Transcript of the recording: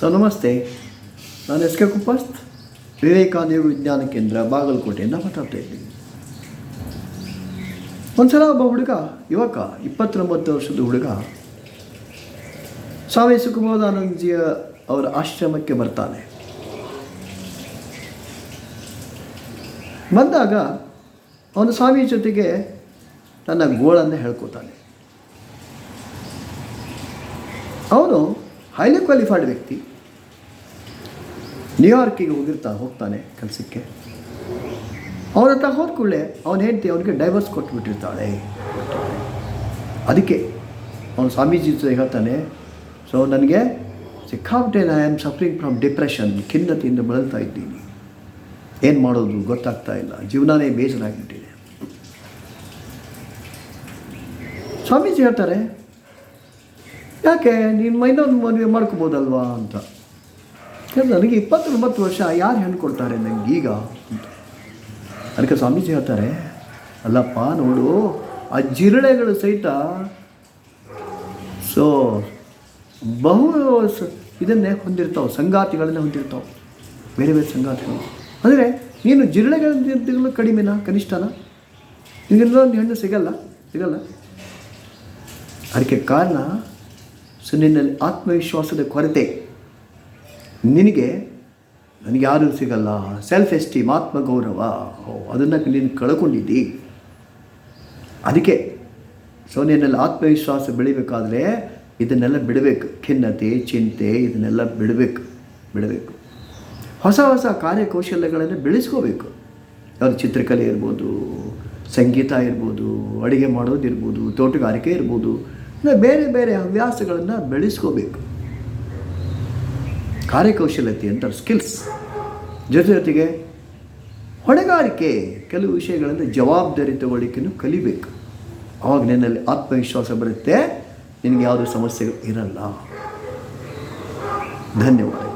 Sir ನಮಸ್ತೆ, ನಾನು S K ಕುಪ್ಪಸ್ತ್, Vivekananda ಯೋಗ ವಿಜ್ಞಾನ ಕೇಂದ್ರ, ಬಾಗಲಕೋಟೆಯಿಂದ ಮಾತಾಡ್ತಾ ಇದ್ದೀನಿ. ಒಂದ್ಸಲ ಒಬ್ಬ ಹುಡುಗ, ಯುವಕ, 29 ವರ್ಷದ ಹುಡುಗ ಸ್ವಾಮಿ ಸುಖಬೋಧಾನಂದಜಿಯ ಅವರ ಆಶ್ರಮಕ್ಕೆ ಬರ್ತಾನೆ. ಬಂದಾಗ ಅವನು ಸ್ವಾಮಿ ಜೊತೆಗೆ ತನ್ನ ಗೋಳನ್ನು ಹೇಳ್ಕೊತಾನೆ. ಅವನು ಹೈಲಿ ಕ್ವಾಲಿಫೈಡ್ ವ್ಯಕ್ತಿ, ನ್ಯೂಯಾರ್ಕಿಗೆ ಹೋಗ್ತಾನೆ ಕೆಲಸಕ್ಕೆ. ಅವನ ಹತ್ರ ಹೋದ ಕೂಡಲೇ ಅವನ ಹೆಂಡತಿ ಅವನಿಗೆ ಡೈವರ್ಸ್ ಕೊಟ್ಬಿಟ್ಟಿರ್ತಾಳೆ. ಅದಕ್ಕೆ ಅವನು ಸ್ವಾಮೀಜಿ ಜೊತೆ ಹೇಳ್ತಾನೆ, ಸೊ ನನಗೆ ಸಿಕ್ಕಾಬಿಟ್ಟೆ, I am suffering from depression, ಖಿನ್ನತೆಯಿಂದ ಬಳಲ್ತಾ ಇದ್ದೀನಿ, ಏನು ಮಾಡೋದು ಗೊತ್ತಾಗ್ತಾ ಇಲ್ಲ, ಜೀವನನೇ ಬೇಜಾರಾಗಿಬಿಟ್ಟಿದೆ. ಸ್ವಾಮೀಜಿ ಹೇಳ್ತಾರೆ, ಯಾಕೆ ನೀನು ಇನ್ನೊಂದು ಮದುವೆ ಮಾಡ್ಕೋಬೋದಲ್ವಾ ಅಂತ. ನನಗೆ 29 ವರ್ಷ, ಯಾರು ಹೆಣ್ಣು ಕೊಡ್ತಾರೆ ನನಗೆ ಈಗ ಅಂತ. ಅದಕ್ಕೆ ಸ್ವಾಮೀಜಿ ಹೇಳ್ತಾರೆ, ಅಲ್ಲಪ್ಪ ನೋಡು, ಆ ಜಿರಳೆಗಳು ಸಹಿತ ಸೊ ಇದನ್ನೇ ಹೊಂದಿರ್ತಾವೆ, ಸಂಗಾತಿಗಳನ್ನೇ ಹೊಂದಿರ್ತಾವೆ, ಬೇರೆ ಬೇರೆ ಸಂಗಾತಿಗಳು. ಅಂದರೆ ನೀನು ಜಿರಳೆಗಳಿಂದಲೂ ಕಡಿಮೆನಾ, ಕನಿಷ್ಠನಾ? ನಿನಗೆಲ್ಲೊಂದು ಹೆಣ್ಣು ಸಿಗಲ್ಲ. ಅದಕ್ಕೆ ಕಾರಣ ನಿನ್ನಲ್ಲಿ ಆತ್ಮವಿಶ್ವಾಸದ ಕೊರತೆ. ನನಗೆ ಯಾರೂ ಸಿಗಲ್ಲ, ಸೆಲ್ಫ್ ಎಸ್ಟೀಮ್, ಆತ್ಮಗೌರವ, ಅದನ್ನು ನೀನು ಕಳ್ಕೊಂಡಿದ್ದಿ. ಅದಕ್ಕೆ ನಿನ್ನಲ್ಲಿ ಆತ್ಮವಿಶ್ವಾಸ ಬೆಳಿಬೇಕಾದ್ರೆ ಇದನ್ನೆಲ್ಲ ಬಿಡಬೇಕು. ಖಿನ್ನತೆ, ಚಿಂತೆ, ಇದನ್ನೆಲ್ಲ ಬಿಡಬೇಕು. ಹೊಸ ಕಾರ್ಯಕೌಶಲ್ಯಗಳನ್ನು ಬೆಳೆಸ್ಕೋಬೇಕು. ಯಾವುದು ಚಿತ್ರಕಲೆ ಇರ್ಬೋದು, ಸಂಗೀತ ಇರ್ಬೋದು, ಅಡುಗೆ ಮಾಡೋದಿರ್ಬೋದು, ತೋಟಗಾರಿಕೆ ಇರ್ಬೋದು, ಬೇರೆ ಬೇರೆ ಹವ್ಯಾಸಗಳನ್ನು ಬೆಳೆಸ್ಕೋಬೇಕು. ಕಾರ್ಯಕೌಶಲ್ಯತೆ ಅಂತ ಸ್ಕಿಲ್ಸ್ ಜೊತೆಗೆ ಹೊಣೆಗಾರಿಕೆ, ಕೆಲವು ವಿಷಯಗಳನ್ನು ಜವಾಬ್ದಾರಿ ತಗೊಳ್ಳಿಕ್ಕೂ ಕಲಿಬೇಕು. ಆವಾಗ ನಿನ್ನಲ್ಲಿ ಆತ್ಮವಿಶ್ವಾಸ ಬರುತ್ತೆ, ನಿನಗೆ ಯಾವುದೇ ಸಮಸ್ಯೆಗಳು ಇರಲ್ಲ. ಧನ್ಯವಾದ.